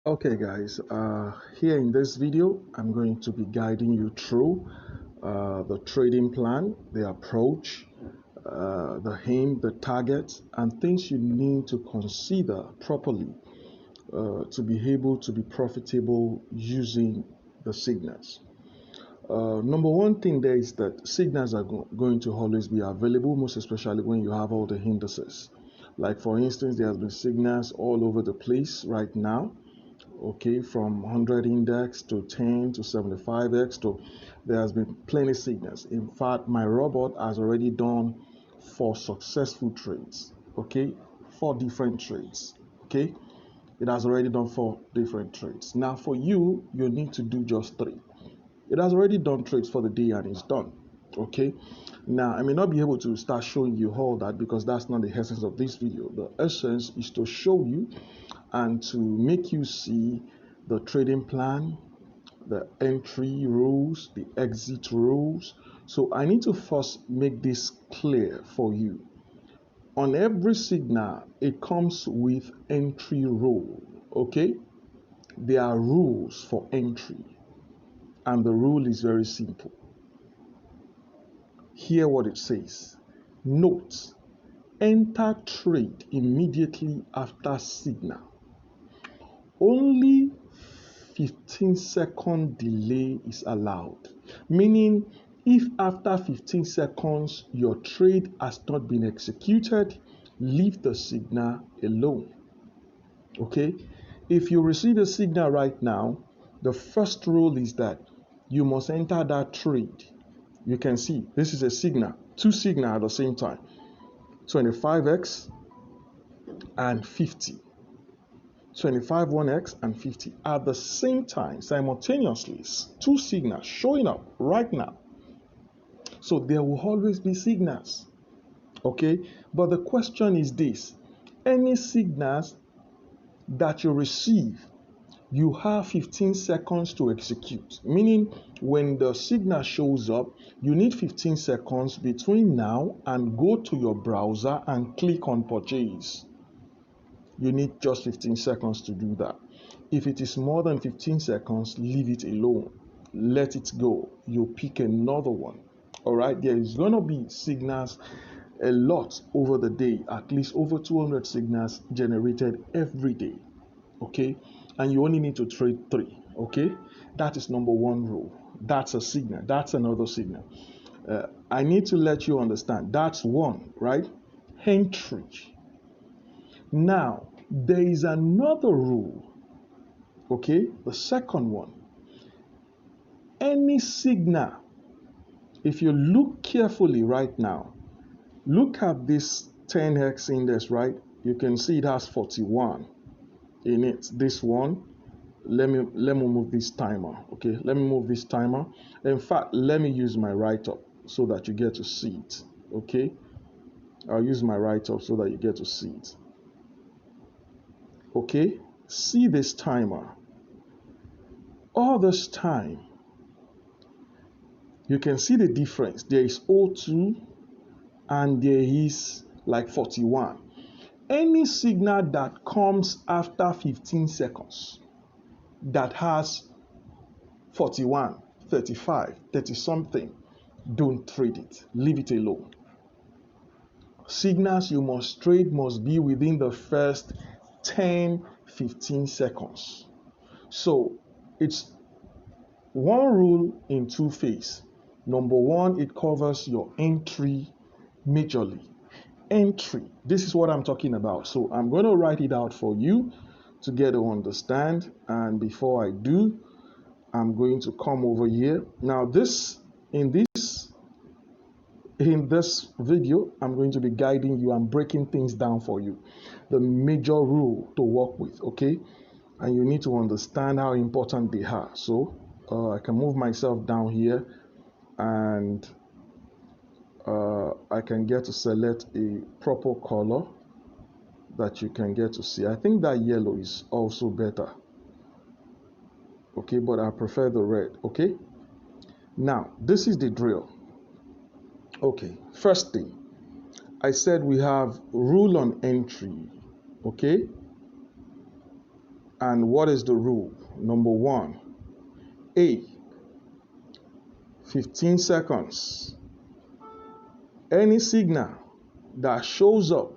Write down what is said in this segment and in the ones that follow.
Okay guys, here in this video I'm going to be guiding you through the trading plan, the approach, the aim, the target, and things you need to consider properly to be able to be profitable using the signals. Number one thing there is that signals are going to always be available, most especially when you have all the indices. Like for instance, there has been signals all over the place right now, okay, from 100 index to 10 to 75x to there has been plenty signals. In fact, my robot has already done 4 successful trades, okay, 4 different trades, okay. It has already done 4 different trades. Now for you, you need to do just 3. It has already done trades for the day and it's done, okay. Now I may not be able to start showing you all that because that's not the essence of this video. The essence is to show you and to make you see the trading plan, the entry rules, the exit rules. So I need to first make this clear for you. On every signal, it comes with entry rule, okay. There are rules for entry, and the rule is very simple. Hear what it says. Note, enter trade immediately after signal. Only 15-second delay is allowed. Meaning, if after 15 seconds your trade has not been executed, leave the signal alone. Okay? If you receive a signal right now, the first rule is that you must enter that trade. You can see this is a signal, 2 signals at the same time, 25x and 50. 25 1x and 50 at the same time, simultaneously, 2 signals showing up right now. So there will always be signals, okay. But the question is this: any signals that you receive, you have 15 seconds to execute. Meaning, when the signal shows up, you need 15 seconds between now and go to your browser and click on purchase. You need just 15 seconds to do that. If it is more than 15 seconds, leave it alone. Let it go. You pick another one. All right, there is going to be signals a lot over the day, at least over 200 signals generated every day. Okay, and you only need to trade 3. Okay, that is number 1 rule. That's a signal. That's another signal. I need to let you understand that's 1, right? Entry. Now, there is another rule, okay? The second one. Any signal, if you look carefully right now, look at this 10x index, right? You can see it has 41 in it. This one, let me move this timer, okay? Let me move this timer. In fact, let me use my write-up so that you get to see it, okay? I'll use my write-up so that you get to see it. Okay, see this timer. All this time, you can see the difference. There is 02 and there is like 41. Any signal that comes after 15 seconds that has 41, 35, 30 something, don't trade it. Leave it alone. Signals you must trade must be within the first 10-15 seconds. So it's 1 rule in 2 phases. Number 1, it covers your entry majorly. Entry, this is what I'm talking about. So I'm going to write it out for you to get to understand. And before I do, I'm going to come over here. Now in this video, I'm going to be guiding you and breaking things down for you. The major rule to work with, okay? And you need to understand how important they are. So I can move myself down here and I can get to select a proper color that you can get to see. I think that yellow is also better. Okay, but I prefer the red. Okay, now this is the drill. Okay, first thing, I said we have rule on entry. Okay, And what is the rule? Number 1, A, 15 seconds. Any signal that shows up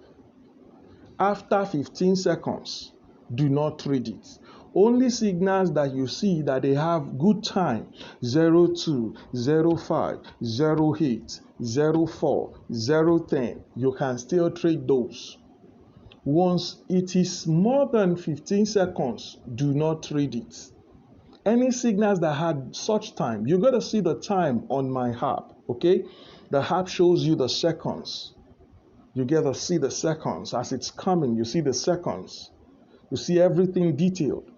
after 15 seconds, do not trade it. Only signals that you see that they have good time, 02, 05, 08, 04, 010, you can still trade those. Once it is more than 15 seconds, do not trade it. Any signals that had such time, you got to see the time on my app, okay? The app shows you the seconds. You get to see the seconds as it's coming. You see the seconds. You see everything detailed.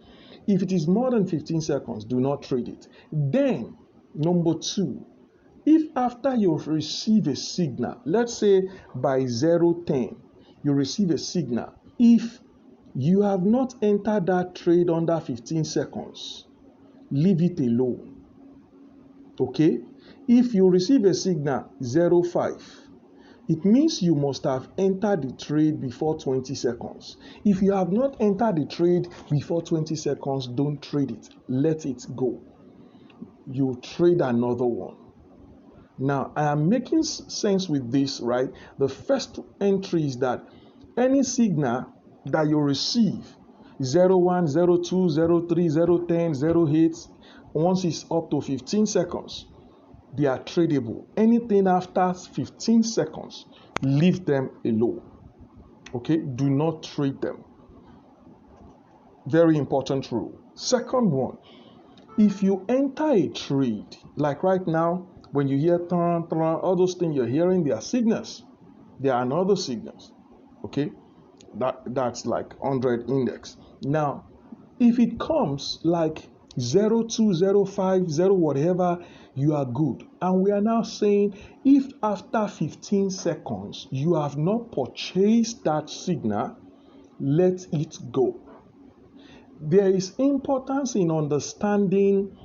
If it is more than 15 seconds, do not trade it. Then, number 2, if after you receive a signal, let's say by 0:10, you receive a signal. If you have not entered that trade under 15 seconds, leave it alone. Okay? If you receive a signal 05, it means you must have entered the trade before 20 seconds. If you have not entered the trade before 20 seconds, don't trade it. Let it go. You trade another one. Now, I am making sense with this, right? The first entry is that any signal that you receive, 01, 02, 03, 010, 08, once it's up to 15 seconds, they are tradable. Anything after 15 seconds, leave them alone. Okay? Do not trade them. Very important rule. Second one, if you enter a trade, like right now, when you hear turn, all those things you're hearing, they are signals. They are another signals. Okay? That's like 100 index. Now, if it comes like 02, 05, 0 whatever, you are good. And we are now saying if after 15 seconds you have not purchased that signal, let it go. There is importance in understanding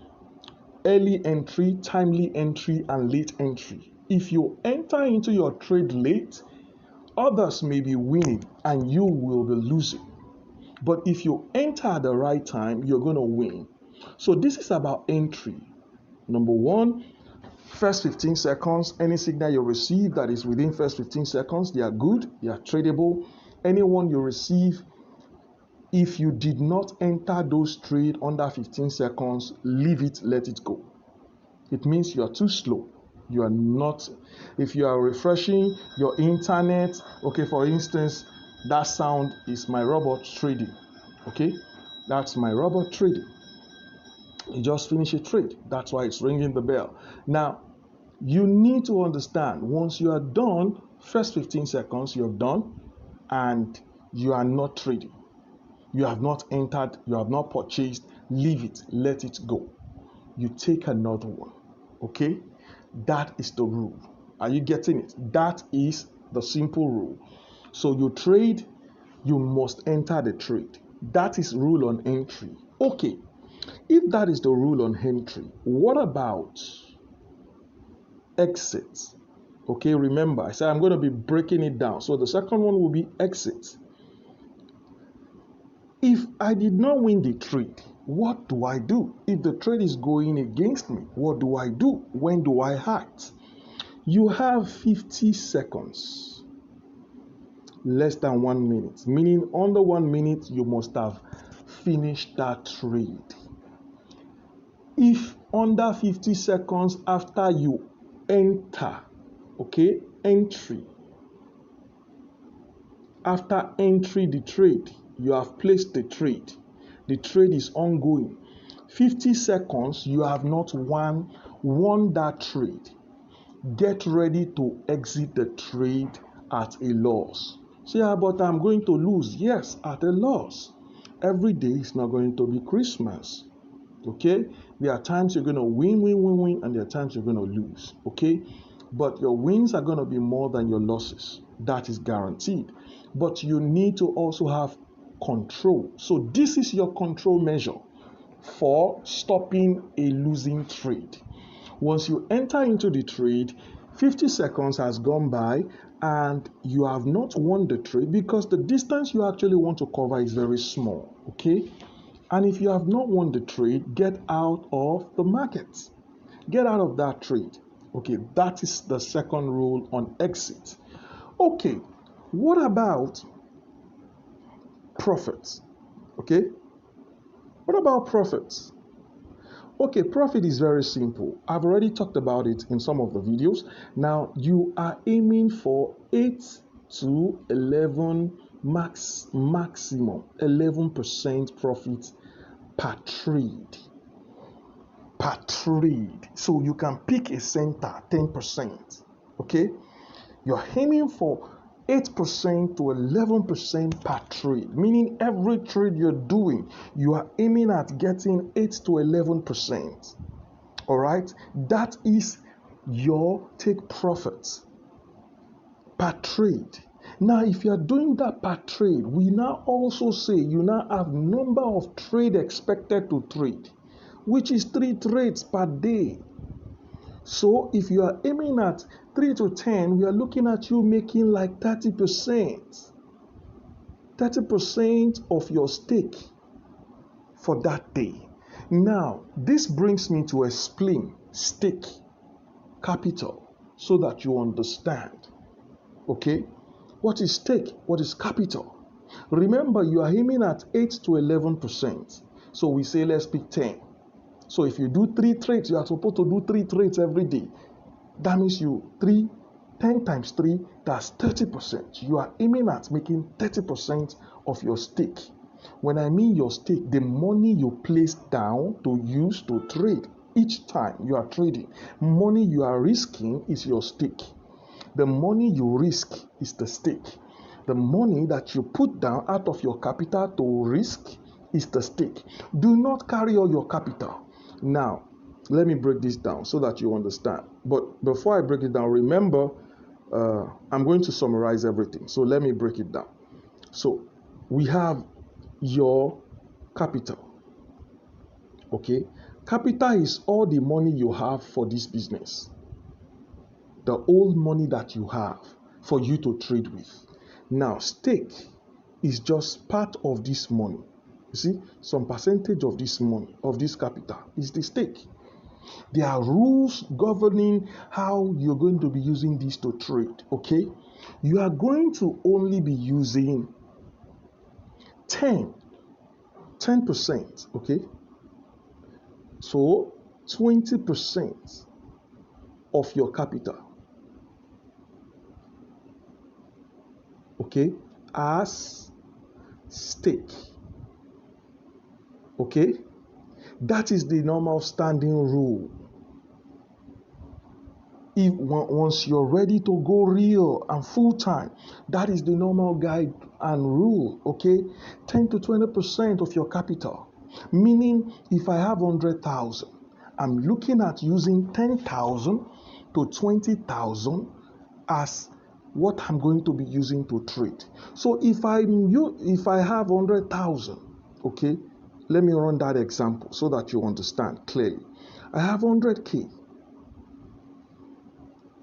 early entry, timely entry, and late entry. If you enter into your trade late, others may be winning and you will be losing. But if you enter at the right time, you're going to win. So this is about entry. Number 1, first 15 seconds, any signal you receive that is within first 15 seconds, they are good, they are tradable. Anyone you receive, if you did not enter those trade under 15 seconds, leave it, let it go. It means you are too slow. You are not, if you are refreshing your internet, okay, for instance, that sound is my robot trading, okay? That's my robot trading. You just finish a trade. That's why it's ringing the bell. Now, you need to understand, once you are done, first 15 seconds, you're done, and you are not trading. You have not entered, you have not purchased, leave it, let it go. You take another one, okay? That is the rule. Are you getting it? That is the simple rule. So you trade, you must enter the trade. That is rule on entry. Okay, if that is the rule on entry, what about exit? Okay, remember, I said I'm going to be breaking it down. So the second one will be exit. If I did not win the trade, what do I do? If the trade is going against me, what do I do? When do I act? You have 50 seconds, less than 1 minute, meaning under 1 minute, you must have finished that trade. If under 50 seconds after you enter, okay, entry, after entry the trade, you have placed the trade is ongoing, 50 seconds, you have not won that trade, get ready to exit the trade at a loss. Say, but I'm going to lose. Yes, at a loss. Every day is not going to be Christmas. Okay? There are times you're going to win, and there are times you're going to lose. Okay? But your wins are going to be more than your losses. That is guaranteed. But you need to also have control. So this is your control measure for stopping a losing trade. Once you enter into the trade, 50 seconds has gone by and you have not won the trade because the distance you actually want to cover is very small. Okay? And if you have not won the trade, get out of the market. Get out of that trade. Okay, that is the second rule on exit. Okay, what about profits? Okay, what about profits? Okay, profit is very simple. I've already talked about it in some of the videos. Now, you are aiming for 8 to 11 maximum 11% profit per trade. Per trade. So you can pick a center 10%. Okay, you're aiming for 8% to 11% per trade, meaning every trade you're doing, you are aiming at getting 8 to 11%. All right, that is your take profits per trade. Now, if you are doing that per trade, we now also say you now have number of trade expected to trade, which is 3 trades per day. So if you are aiming at 3 to 10, we are looking at you making like 30%. 30% of your stake for that day. Now, this brings me to explain stake capital so that you understand. Okay? What is stake? What is capital? Remember, you are aiming at 8 to 11%. So we say let's pick 10. So if you do 3 trades, you are supposed to do 3 trades every day. That means 10 times 3, that's 30%. You are aiming at making 30% of your stake. When I mean your stake, the money you place down to use to trade each time you are trading, money you are risking is your stake. The money you risk is the stake. The money that you put down out of your capital to risk is the stake. Do not carry all your capital. Now, let me break this down so that you understand. But before I break it down, remember, I'm going to summarize everything. So let me break it down. So we have your capital. Okay? Capital is all the money you have for this business. The old money that you have for you to trade with. Now, stake is just part of this money. You see, some percentage of this money, of this capital, is the stake. There are rules governing how you're going to be using this to trade, okay? You are going to only be using 10%, okay? So, 20% of your capital, okay, as stake. Okay, that is the normal standing rule. If once you're ready to go real and full time, that is the normal guide and rule. Okay, 10 to 20% of your capital, meaning if I have 100,000, I'm looking at using 10,000 to 20,000 as what I'm going to be using to trade. So if I have 100,000, okay. Let me run that example so that you understand clearly. I have 100K.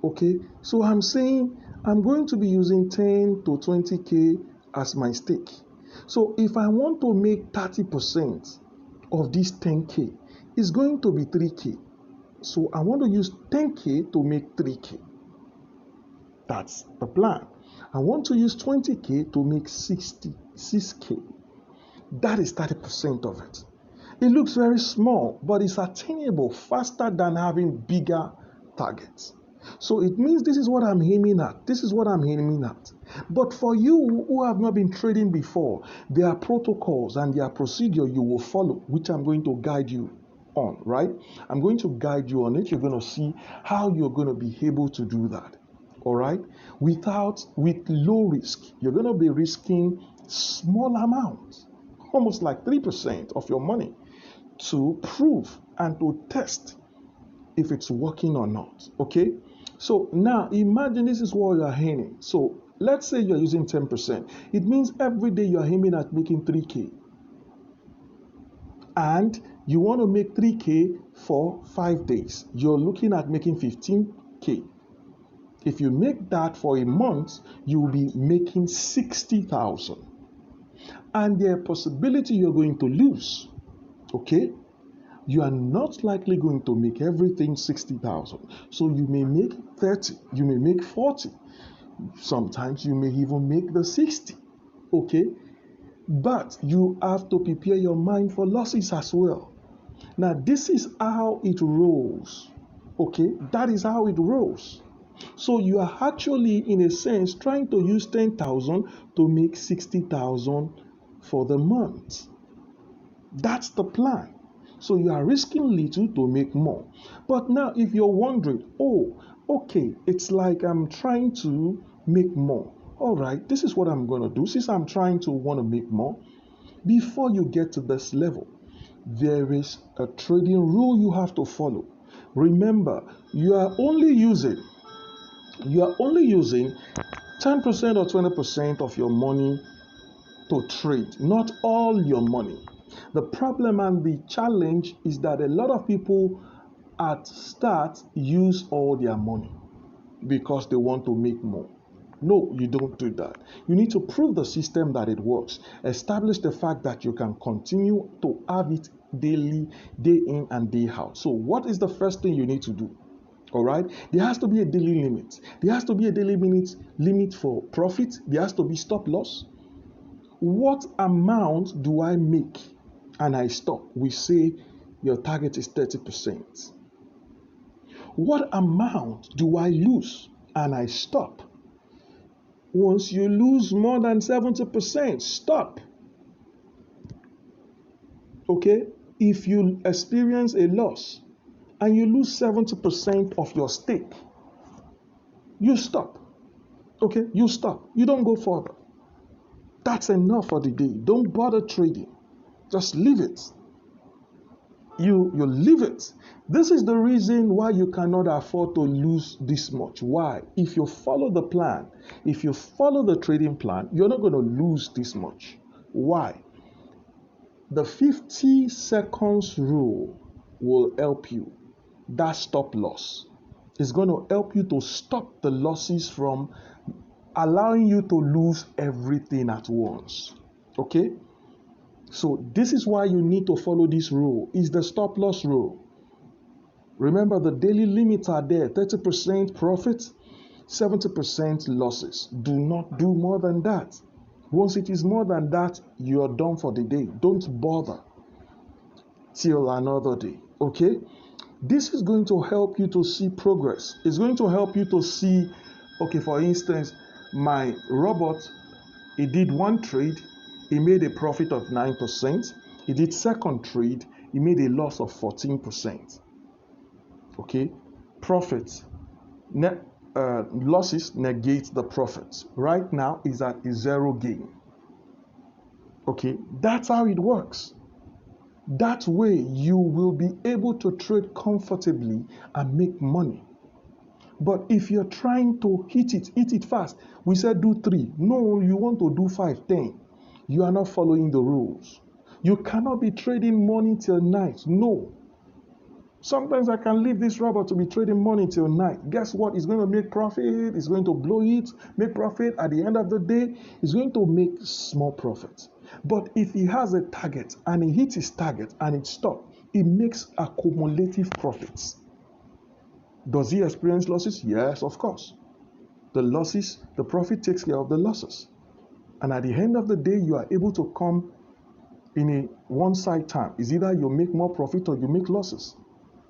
Okay, so I'm saying I'm going to be using 10 to 20K as my stake. So if I want to make 30% of this 10K, it's going to be 3K. So I want to use 10K to make 3K. That's the plan. I want to use 20K to make 66K. That is 30% of it. It looks very small, but it's attainable faster than having bigger targets. So it means this is what I'm aiming at. This is what I'm aiming at. But for you who have not been trading before, there are protocols and there are procedure you will follow, which I'm going to guide you on, right? I'm going to guide you on it. You're going to see how you're going to be able to do that, all right? With low risk, you're going to be risking small amounts, almost like 3% of your money, to prove and to test if it's working or not, okay? So now imagine this is what you're aiming. So let's say you're using 10%. It means every day you're aiming at making 3K. And you want to make 3K for 5 days. You're looking at making 15K. If you make that for a month, you will be making 60,000. And there's a possibility you're going to lose. Okay? You are not likely going to make everything 60,000. So you may make 30, you may make 40. Sometimes you may even make the 60. Okay? But you have to prepare your mind for losses as well. Now, this is how it rolls. Okay? That is how it rolls. So you are actually, in a sense, trying to use 10,000 to make 60,000 for the month. That's the plan. So you are risking little to make more. But now, if you're wondering, oh, okay, it's like I'm trying to make more. All right, this is what I'm going to do. Since I'm trying to want to make more, before you get to this level, there is a trading rule you have to follow. Remember, you are only using 10% or 20% of your money to trade, not all your money. The problem and the challenge is that a lot of people at start use all their money because they want to make more. No, you don't do that. You need to prove the system that it works. Establish the fact that you can continue to have it daily, day in and day out. So, what is the first thing you need to do? All right, there has to be a daily limit. There has to be a daily limit for profit. There has to be stop loss. What amount do I make and I stop? We say your target is 30%. What amount do I lose and I stop? Once you lose more than 70%, stop. Okay? If you experience a loss and you lose 70% of your stake, you stop. Okay? You stop. You don't go further. That's enough for the day. Don't bother trading. Just leave it. You leave it. This is the reason why you cannot afford to lose this much. Why? If you follow the plan, if you follow the trading plan, you're not going to lose this much. Why? The 50 seconds rule will help you. That stop loss is going to help you to stop the losses from allowing you to lose everything at once. Okay? So this is why you need to follow this rule. It's the stop loss rule. Remember, the daily limits are there. 30% profit, 70% losses. Do not do more than that. Once it is more than that, you are done for the day. Don't bother till another day. Okay? This is going to help you to see progress. It's going to help you to see, okay, for instance, my robot, he did one trade, he made a profit of 9%. He did second trade, he made a loss of 14%. Okay, profits, losses negate the profits. Right now is at a zero gain. Okay, that's how it works. That way you will be able to trade comfortably and make money. But if you're trying to hit it fast, we said do 3. No, you want to do 5, 10. You are not following the rules. You cannot be trading money till night. No. Sometimes I can leave this robot to be trading money till night. Guess what? It's going to make profit. It's going to blow it, make profit. At the end of the day, it's going to make small profit. But if he has a target and he hits his target and it stops, it makes accumulative profits. Does he experience losses? Yes, of course. The losses, the profit takes care of the losses. And at the end of the day, you are able to come in a one-side time. It's either you make more profit or you make losses.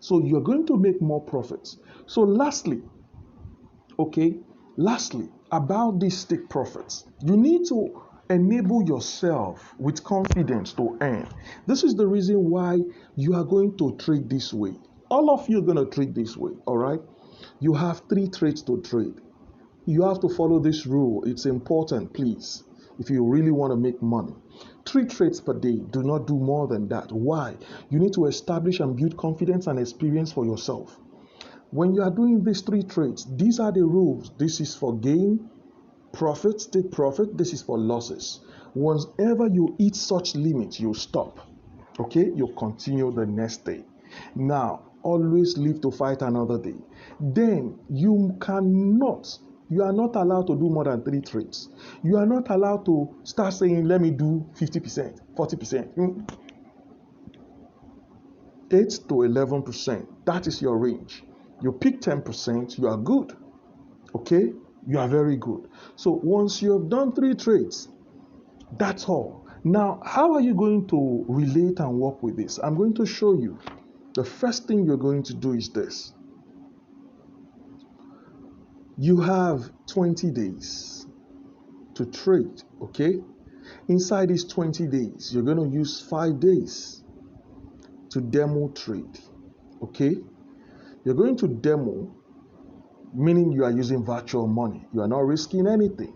So you're going to make more profits. So lastly, about these stake profits, you need to enable yourself with confidence to earn. This is the reason why you are going to trade this way. All of you are going to trade this way, all right? You have 3 trades to trade. You have to follow this rule. It's important, please, if you really want to make money. 3 trades per day. Do not do more than that. Why? You need to establish and build confidence and experience for yourself. When you are doing these 3 trades, these are the rules. This is for gain, profit, take profit. This is for losses. Whenever you hit such limits, you stop. Okay? You continue the next day. Now, always live to fight another day. Then you are not allowed to do more than 3 trades. You are not allowed to start saying, let me do 50%, 40%. 8 to 11%. That is your range. You pick 10%, you are good. Okay? You are very good. So once you have done 3 trades, that's all. Now, how are you going to relate and work with this? I'm going to show you. The first thing you're going to do is this. You have 20 days to trade, okay? Inside these 20 days, you're going to use 5 days to demo trade, okay? You're going to demo, meaning you are using virtual money. You are not risking anything.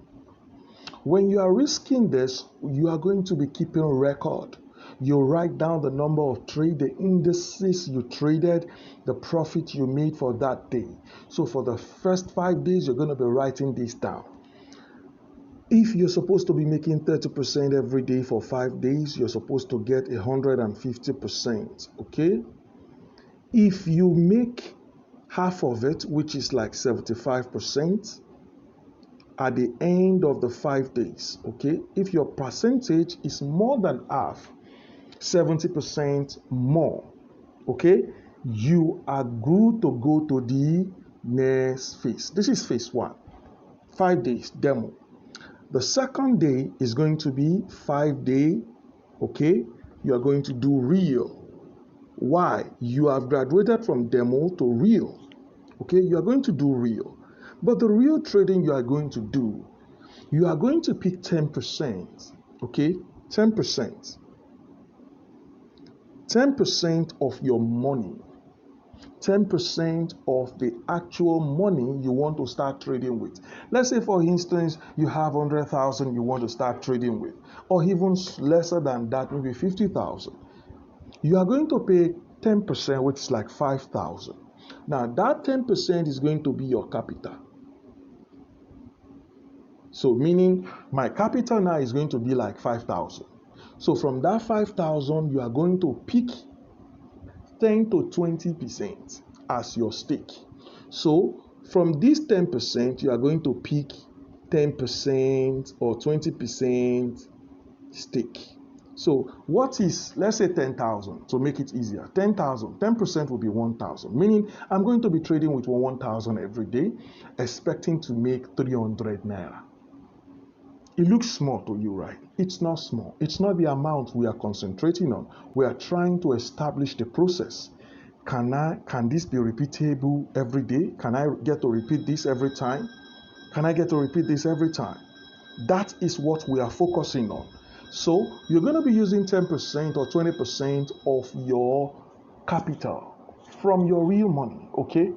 When you are risking this, you are going to be keeping record. You write down the number of trade, the indices you traded, the profit you made for that day. So for the first 5 days, you're going to be writing this down. If you're supposed to be making 30% every day for 5 days, you're supposed to get 150%, okay? If you make half of it, which is like 75%, at the end of the 5 days, okay? If your percentage is more than half, 70% more, okay? You are good to go to the next phase. This is phase 1, 5 days demo. The second day is going to be 5 day, okay? You are going to do real. Why? You have graduated from demo to real, okay? You are going to do real. But the real trading you are going to do, you are going to pick 10%, okay? 10%. 10% of your money, 10% of the actual money you want to start trading with. Let's say, for instance, you have 100,000 you want to start trading with, or even lesser than that, maybe 50,000. You are going to pay 10%, which is like 5,000. Now, that 10% is going to be your capital. So, meaning my capital now is going to be like 5,000. So, from that 5,000, you are going to pick 10 to 20% as your stake. So from this 10%, you are going to pick 10% or 20% stake. So what is, let's say 10,000 to make it easier. 10,000, 10% will be 1,000, meaning I'm going to be trading with 1,000 every day, expecting to make 300 naira. It looks small to you, right? It's not small. It's not the amount we are concentrating on. We are trying to establish the process. Can this be repeatable every day? Can I get to repeat this every time? Can I get to repeat this every time? That is what we are focusing on. So you're going to be using 10% or 20% of your capital from your real money, okay?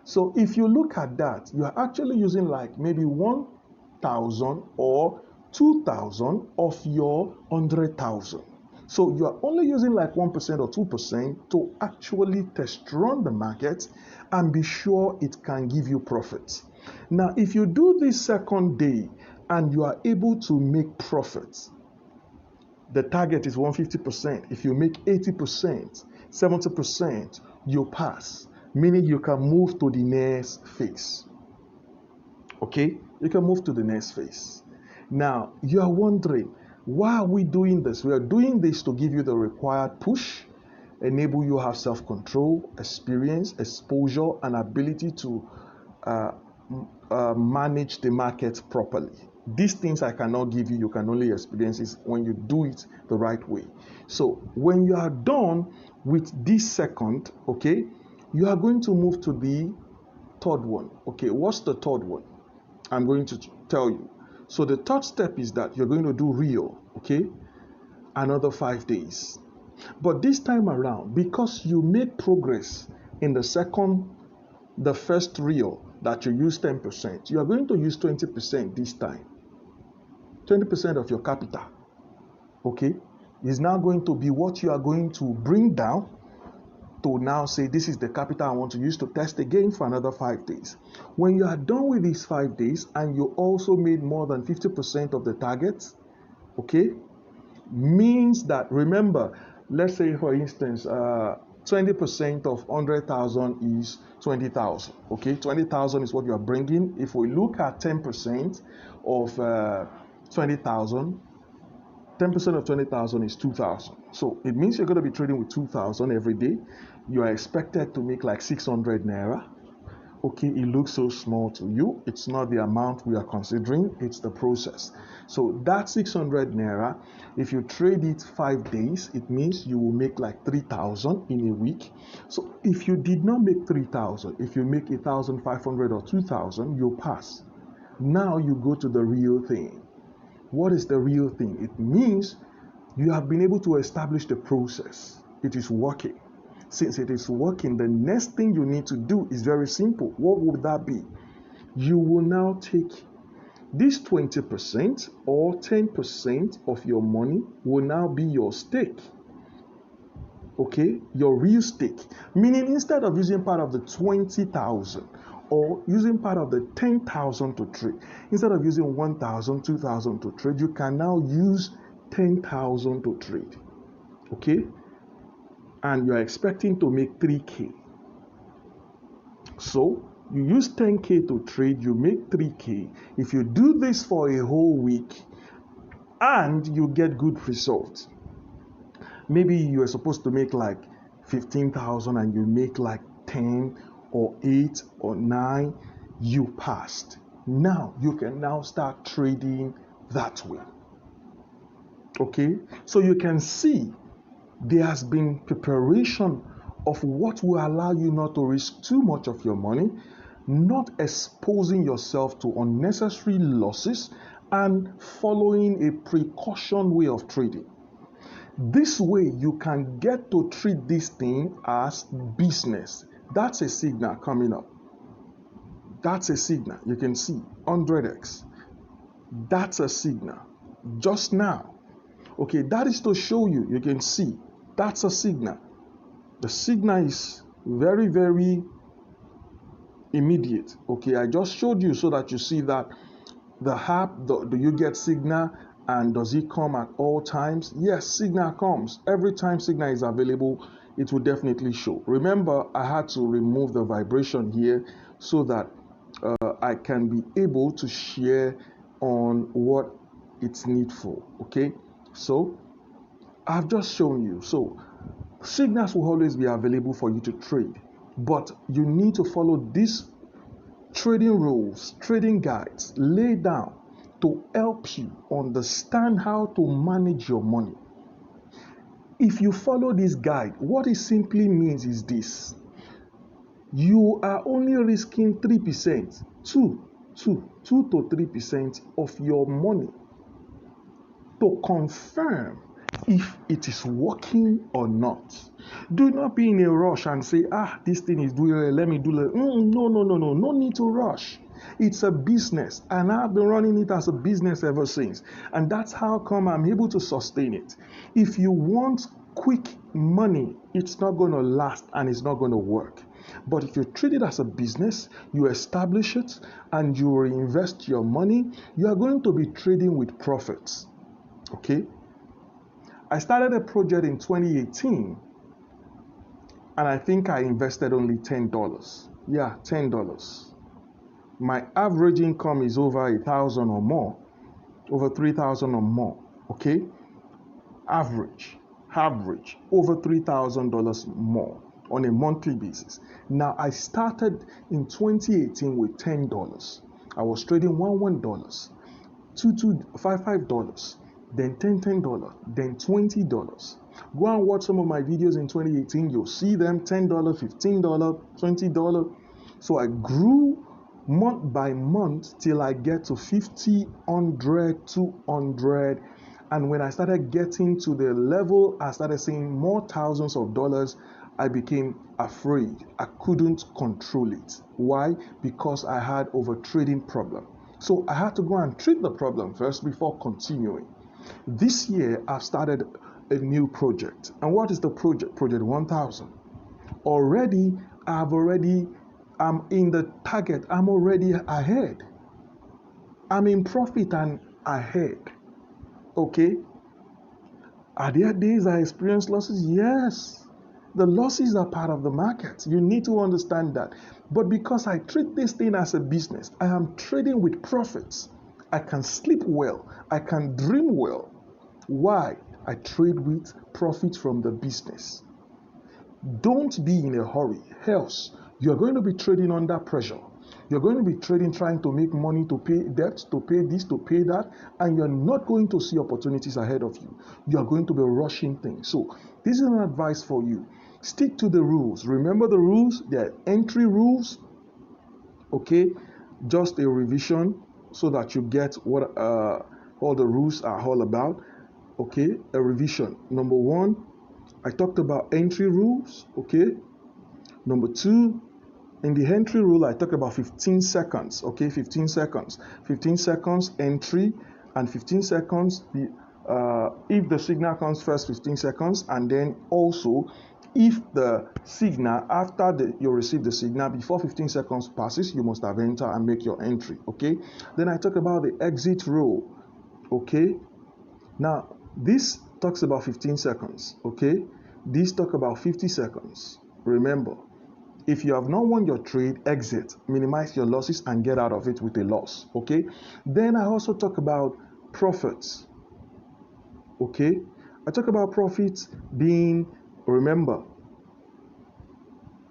So if you look at that, you are actually using like maybe 1,000 or 2,000 of your 100,000. So you are only using like 1% or 2% to actually test run the market and be sure it can give you profits. Now, if you do this second day and you are able to make profits, the target is 150%. If you make 80%, 70%, you pass, meaning you can move to the next phase. Okay? You can move to the next phase. Now, you are wondering, why are we doing this? We are doing this to give you the required push, enable you to have self-control, experience, exposure, and ability to manage the market properly. These things I cannot give you. You can only experience it when you do it the right way. So when you are done with this second, okay, you are going to move to the third one. Okay, what's the third one? I'm going to tell you. So the third step is that you're going to do real, okay, another 5 days. But this time around, because you made progress in the first real that you use 10%, you are going to use 20% this time. 20% of your capital, okay, is now going to be what you are going to bring down to now say, this is the capital I want to use to test again for another 5 days. When you are done with these 5 days and you also made more than 50% of the targets, okay, means that, remember, let's say for instance, 20% of 100,000 is 20,000, okay? 20,000 is what you are bringing. If we look at 10% of 20,000, 10% of 20,000 is 2,000. So it means you're going to be trading with 2,000 every day. You are expected to make like 600 naira. Okay, it looks so small to you. It's not the amount we are considering, it's the process. So that 600 naira, if you trade it 5 days, it means you will make like 3,000 in a week. So if you did not make 3,000, if you make 1,500 or 2,000, you'll pass. Now you go to the real thing. What is the real thing? It means you have been able to establish the process. It is working. Since it is working, the next thing you need to do is very simple. What would that be? You will now take this 20% or 10% of your money will now be your stake. Okay, your real stake. Meaning instead of using part of the 20,000 or using part of the 10,000 to trade, instead of using 1,000, 2,000 to trade, you can now use 10,000 to trade. Okay, and you're expecting to make 3K. So you use 10K to trade, you make 3K. If you do this for a whole week and you get good results, maybe you are supposed to make like 15,000 and you make like 10 or 8 or 9, you passed. Now you can now start trading that way. Okay, so you can see there has been preparation of what will allow you not to risk too much of your money, not exposing yourself to unnecessary losses, and following a precaution way of trading. This way you can get to treat this thing as business. That's a signal coming up. That's a signal. You can see 100x. That's a signal. Just now. Okay, that is to show you. You can see that's a signal. The signal is very, very immediate. Okay, I just showed you so that you see that the app, do you get signal and does it come at all times? Yes, signal comes. Every time signal is available, it will definitely show. Remember, I had to remove the vibration here so that I can be able to share on what it's needful. Okay, so I've just shown you. So signals will always be available for you to trade, but you need to follow these trading rules, trading guides laid down to help you understand how to manage your money. If you follow this guide, what it simply means is this: you are only risking 3%, 2 to 3% of your money to confirm if it is working or not. Do not be in a rush and say, this thing is doing it, let me do it. No need to rush. It's a business, and I've been running it as a business ever since, and that's how come I'm able to sustain it. If you want quick money, it's not going to last and it's not going to work. But if you treat it as a business, you establish it and you reinvest your money, you are going to be trading with profits. Okay? I started a project in 2018 and I think I invested only $10. Yeah, $10. My average income is over 1,000 or more, over 3,000 or more. Okay? Average, over $3,000 more on a monthly basis. Now, I started in 2018 with $10. I was trading $1, $2, $5, then $10, then $20. Go and watch some of my videos in 2018. You'll see them $10, $15, $20. So I grew month by month till I get to 50, 100, 200. And when I started getting to the level, I started seeing more thousands of dollars. I became afraid. I couldn't control it. Why? Because I had over-trading problem. So I had to go and treat the problem first before continuing. This year, I've started a new project. And what is the project? Project 1000. I'm in the target. I'm already ahead. I'm in profit and ahead. Okay? Are there days I experience losses? Yes. The losses are part of the market. You need to understand that. But because I treat this thing as a business, I am trading with profits. I can sleep well. I can dream well. Why? I trade with profit from the business. Don't be in a hurry, else you're going to be trading under pressure. You're going to be trading trying to make money, to pay debts, to pay this, to pay that, and you're not going to see opportunities ahead of you. You're going to be rushing things. So this is an advice for you. Stick to the rules. Remember the rules. They're entry rules. Okay, just a revision so that you get what all the rules are all about. Okay, a revision. Number one, I talked about entry rules. Okay, number two, in the entry rule, I talk about 15 seconds, okay, 15 seconds. 15 seconds entry and 15 seconds, if the signal comes first, 15 seconds, and then also if the signal, after you receive the signal, before 15 seconds passes, you must have entered and make your entry, okay? Then I talk about the exit rule, okay? Now, this talks about 15 seconds, okay? This talk about 50 seconds. Remember, if you have not won your trade, exit, minimize your losses and get out of it with a loss, okay? Then I also talk about profits, okay? I talk about profits being, remember,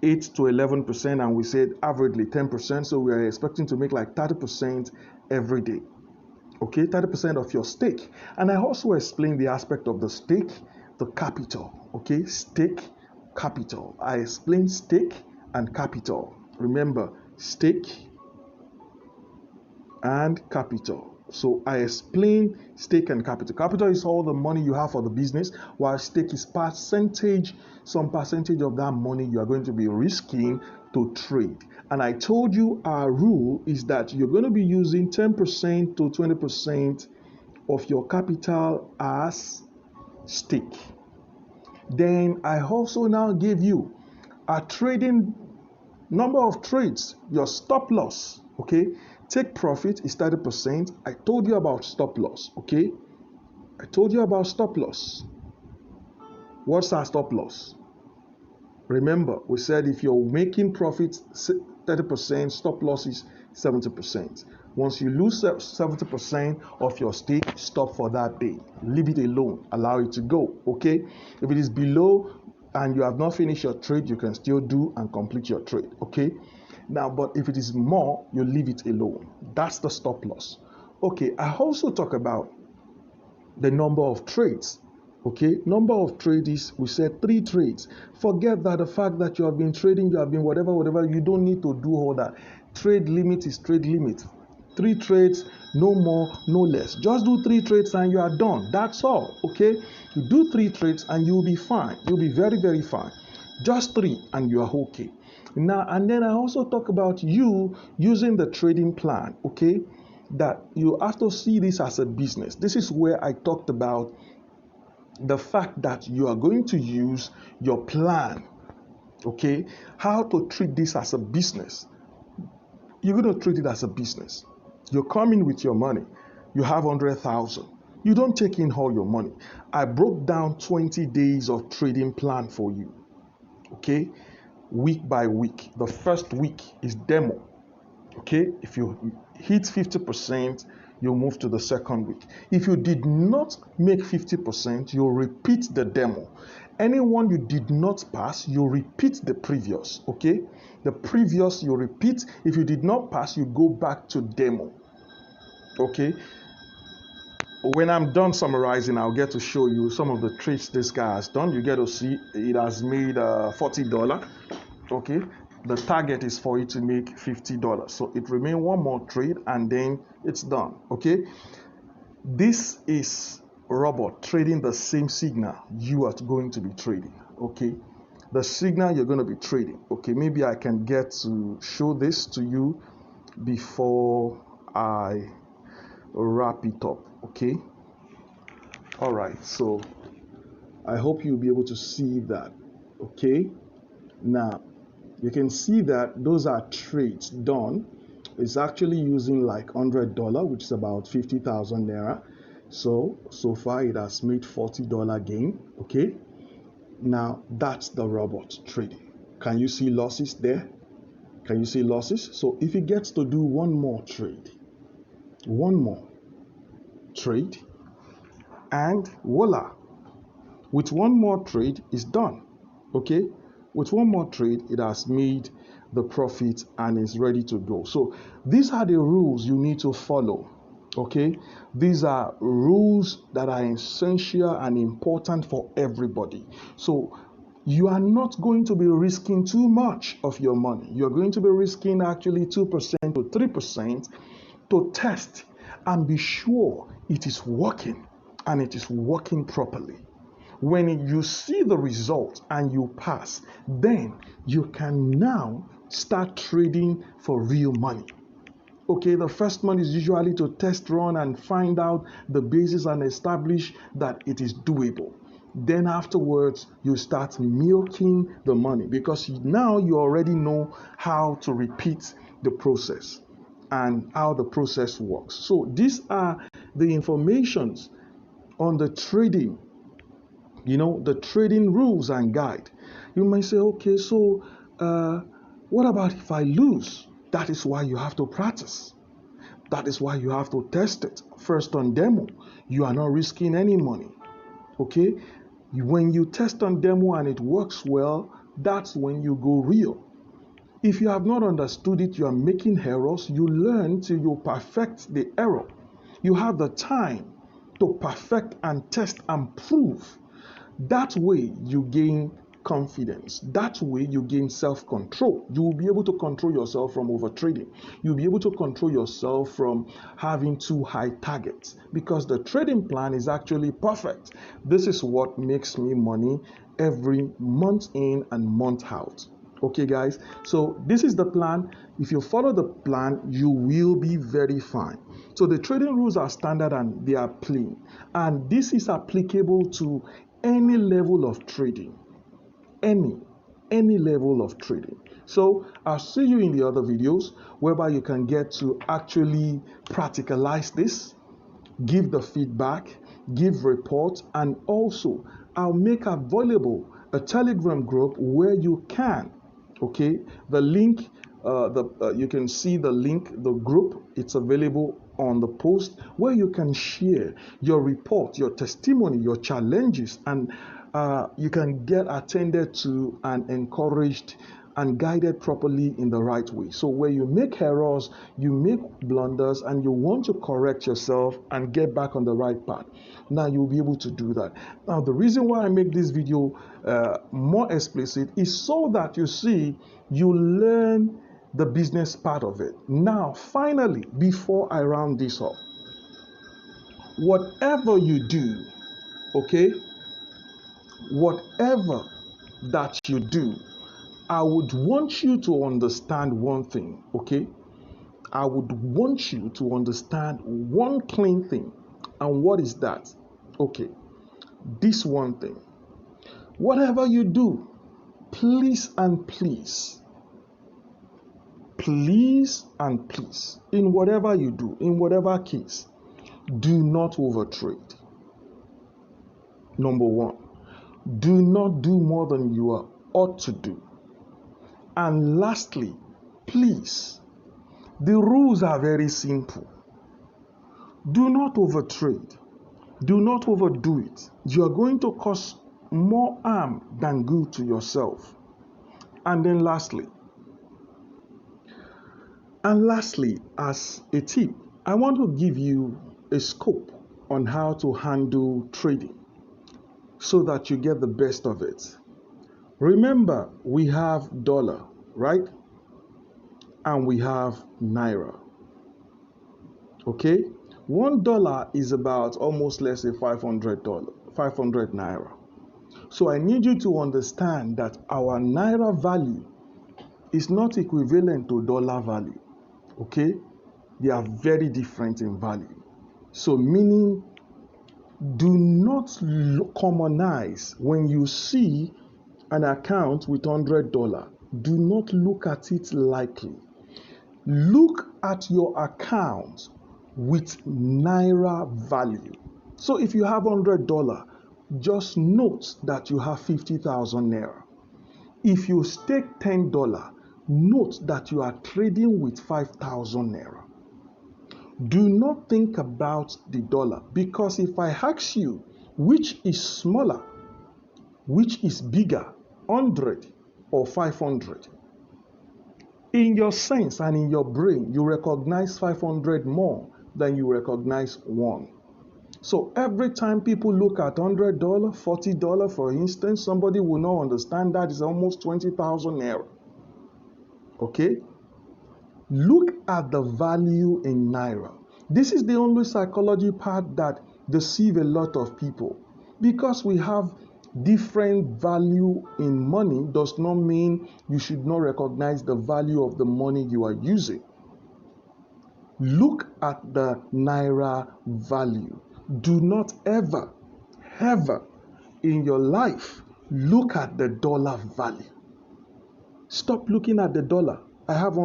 8 to 11%, and we said averagely 10%, so we are expecting to make like 30% every day, okay? 30% of your stake. And I also explained the aspect of the stake, the capital, okay? Stake, capital. I explained stake and capital. Remember, stake and capital. So I explain stake and capital. Capital is all the money you have for the business, while stake is percentage, some percentage of that money you are going to be risking to trade. And I told you our rule is that you're going to be using 10% to 20% of your capital as stake. Then I also now give you a trading number of trades, your stop loss, okay? Take profit is 30%. I told you about stop loss, okay? I told you about stop loss. What's our stop loss? Remember, we said if you're making profit 30%, stop loss is 70%. Once you lose 70% of your stake, stop for that day. Leave it alone. Allow it to go, okay? If it is below and you have not finished your trade, you can still do and complete your trade, okay? Now, but if it is more, you leave it alone. That's the stop loss. Okay, I also talk about the number of trades. Okay, number of trades, we said 3 trades. Forget that the fact that you have been trading, you have been whatever, you don't need to do all that. Trade limit is trade limit. 3 trades, no more, no less. Just do 3 trades and you are done. That's all, okay? You do 3 trades and you'll be fine. You'll be very, very fine. Just 3 and you are okay. Now, and then I also talk about you using the trading plan, okay? That you have to see this as a business. This is where I talked about the fact that you are going to use your plan, okay? How to treat this as a business. You're going to treat it as a business. You're coming with your money. You have 100,000. You don't take in all your money. I broke down 20 days of trading plan for you, okay? Week by week. The first week is demo, okay? If you hit 50%, you move to the second week. If you did not make 50%, you repeat the demo. Anyone you did not pass, you repeat the previous, okay? The previous you repeat. If you did not pass, you go back to demo, okay? When I'm done summarizing, I'll get to show you some of the trades this guy has done. You get to see it has made $40, okay? The target is for it to make $50. So it remains one more trade and then it's done, okay? This is robot trading the same signal you are going to be trading, okay? The signal you're going to be trading, okay? Maybe I can get to show this to you before I wrap it up, okay? All right, so I hope you'll be able to see that, okay? Now, you can see that those are trades done. It's actually using like $100, which is about 50,000 naira. So far it has made $40 gain, okay? Now, that's the robot trading. Can you see losses there? Can you see losses? So if it gets to do one more trade, and voila, With one more trade, it's done. Okay? With one more trade, it has made the profit and is ready to go. So these are the rules you need to follow. Okay? These are rules that are essential and important for everybody. So you are not going to be risking too much of your money. You're going to be risking actually 2% to 3% to test and be sure it is working and it is working properly. When you see the result and you pass, then you can now start trading for real money. Okay, the first one is usually to test run and find out the basis and establish that it is doable. Then afterwards, you start milking the money because now you already know how to repeat the process and how the process works. So these are the informations on the trading, the trading rules and guide. You might say, okay, so what about if I lose? That is why you have to practice. That is why you have to test it first on demo. You are not risking any money. Okay? When you test on demo and it works well, that's when you go real. If you have not understood it, you are making errors. You learn till you perfect the error. You have the time to perfect and test and prove. That way you gain confidence. That way you gain self-control. You will be able to control yourself from overtrading. You'll be able to control yourself from having too high targets because the trading plan is actually perfect. This is what makes me money every month in and month out. Okay, guys, so this is the plan. If you follow the plan, you will be very fine. So the trading rules are standard and they are plain, and this is applicable to any level of trading, any level of trading. So I'll see you in the other videos whereby you can get to actually practicalize this, give the feedback, give reports, and also I'll make available a Telegram group where you can, okay, the link, you can see the link, the group, it's available on the post where you can share your report, your testimony, your challenges, and you can get attended to and encouraged and guided properly in the right way. So where you make errors, you make blunders, and you want to correct yourself and get back on the right path, now you'll be able to do that. Now the reason why I make this video more explicit is so that you see, you learn the business part of it. Now finally, before I round this up, whatever you do, okay, whatever that you do, I would want you to understand one thing, okay? I would want you to understand one clean thing. And what is that? Okay, this one thing. Whatever you do, please and please, in whatever you do, in whatever case, do not overtrade. Number one, do not do more than you ought to do. And lastly, please, the rules are very simple. Do not overtrade. Do not overdo it. You are going to cause more harm than good to yourself. And then lastly, as a tip, I want to give you a scope on how to handle trading so that you get the best of it. Remember, we have dollar, right? And we have naira. Okay? $1 is about almost, let's say, $500 naira. So I need you to understand that our naira value is not equivalent to dollar value. Okay? They are very different in value. So meaning, do not commonize when you see an account with $100. Do not look at it lightly. Look at your account with naira value. So if you have $100, just note that you have 50,000 naira. If you stake $10, note that you are trading with 5,000 naira. Do not think about the dollar, because if I ask you which is smaller, which is bigger, 100 or 500? In your sense and in your brain, you recognize 500 more than you recognize one. So every time people look at $100, $40, for instance, somebody will not understand that is almost 20,000 naira. Okay? Look at the value in naira. This is the only psychology part that deceives a lot of people. Because we have different value in money does not mean you should not recognize the value of the money you are using. Look at the naira value. Do not ever in your life look at the dollar value. Stop looking at the dollar. I've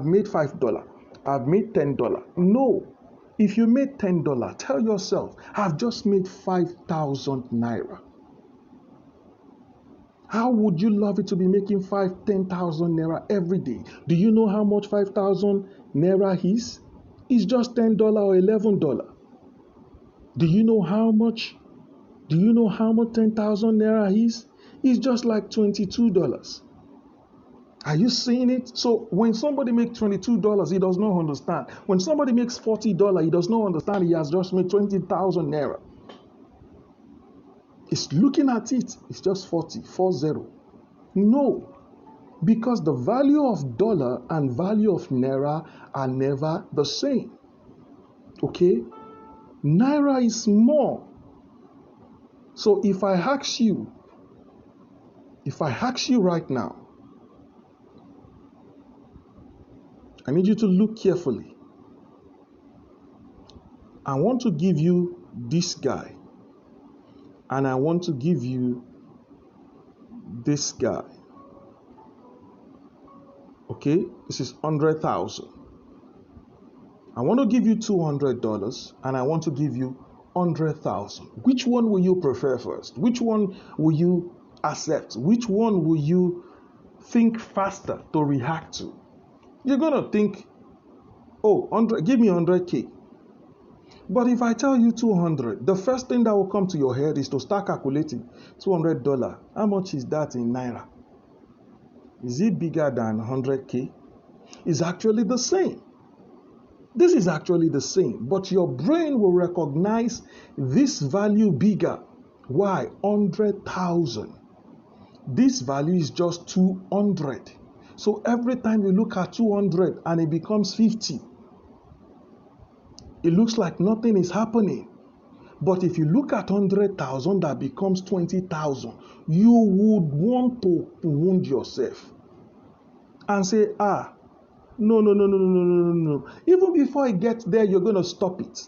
made $5. I've made $10. No. If you made $10, tell yourself, I've just made 5,000 naira. How would you love it to be making 10,000 naira every day? Do you know how much 5,000 naira is? It's just $10 or $11. Do you know how much 10,000 naira is? It's just like $22. Are you seeing it? So when somebody makes $22, he does not understand. When somebody makes $40, he does not understand he has just made 20,000 naira. It's looking at it, it's just 40. No, because the value of dollar and value of naira are never the same. Okay? Naira is more. So if I ask you right now, I need you to look carefully. I want to give you this guy, and I want to give you this guy. Okay, this is 100,000. I want to give you $200, and I want to give you 100,000. Which one will you prefer first? Which one will you accept? Which one will you think faster to react to? You're gonna think, oh, 100, give me 100K. But if I tell you 200, the first thing that will come to your head is to start calculating $200. How much is that in naira? Is it bigger than 100K? It's actually the same. This is actually the same, but your brain will recognize this value bigger. Why? 100,000. This value is just 200. So every time you look at 200 and it becomes 50, it looks like nothing is happening. But if you look at 100,000 that becomes 20,000, you would want to wound yourself and say, no. Even before it gets there, you're going to stop it.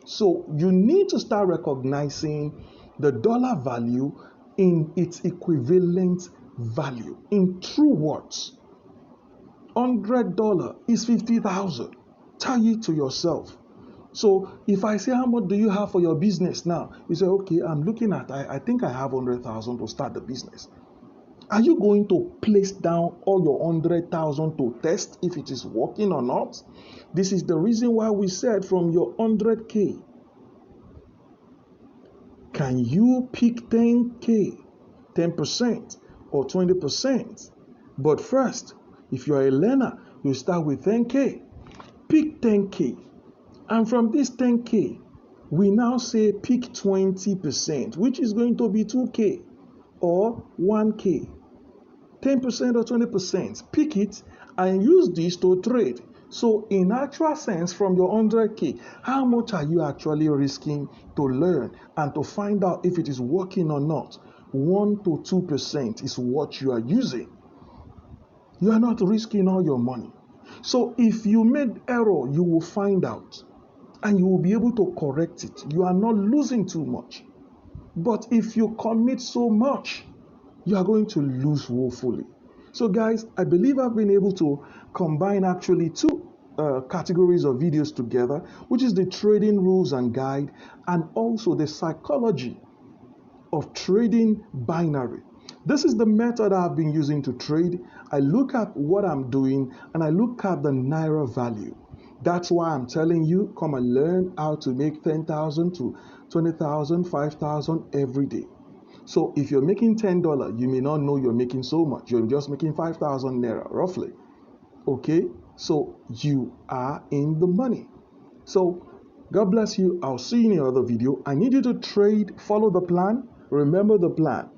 So you need to start recognizing the dollar value in its equivalent value. In true words, $100 is 50,000. Tell it to yourself. So if I say, how much do you have for your business now? You say, okay, I'm looking at, I think I have 100,000 to start the business. Are you going to place down all your 100,000 to test if it is working or not? This is the reason why we said from your 100K, can you pick 10K, 10% or 20%? But first, if you are a learner, you start with 10K. Pick 10K. And from this 10K, we now say pick 20%, which is going to be 2K or 1K. 10% or 20%. Pick it and use this to trade. So in actual sense, from your 100K, how much are you actually risking to learn and to find out if it is working or not? 1 to 2% is what you are using. You are not risking all your money. So if you made error, you will find out and you will be able to correct it. You are not losing too much. But if you commit so much, you are going to lose woefully. So guys, I believe I've been able to combine actually two categories of videos together, which is the trading rules and guide, and also the psychology of trading binary. This is the method I've been using to trade. I look at what I'm doing and I look at the naira value. That's why I'm telling you, come and learn how to make 10,000 to 20,000, 5,000 every day. So if you're making $10, you may not know you're making so much. You're just making 5,000 naira roughly. Okay, so you are in the money. So God bless you. I'll see you in the other video. I need you to trade, follow the plan. Remember the plan.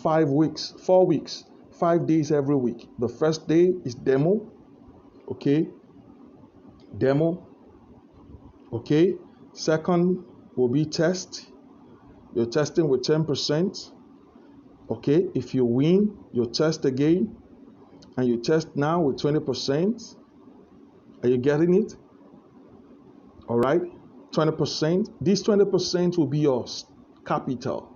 5 weeks, 4 weeks, 5 days every week. The first day is demo. Okay, demo. Okay, second will be test. You're testing with 10%. Okay, if you win, you test again, and you test now with 20%. Are you getting it? All right, 20%. This 20% will be your capital.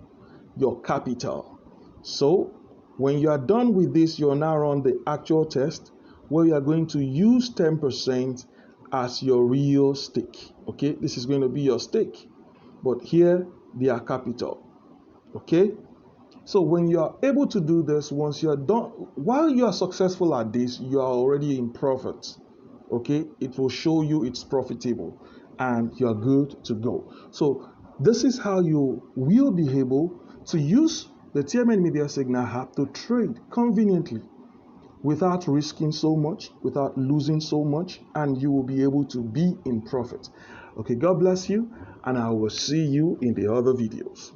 Your capital. So when you are done with this, you're now on the actual test where you are going to use 10% as your real stake. Okay, this is going to be your stake, but here they are capital. Okay, so when you are able to do this, once you are done, while you are successful at this, you are already in profit. Okay, it will show you it's profitable and you are good to go. So this is how you will be able to use the TMNmedia Signal app to trade conveniently without risking so much, without losing so much, and you will be able to be in profit. Okay, God bless you, and I will see you in the other videos.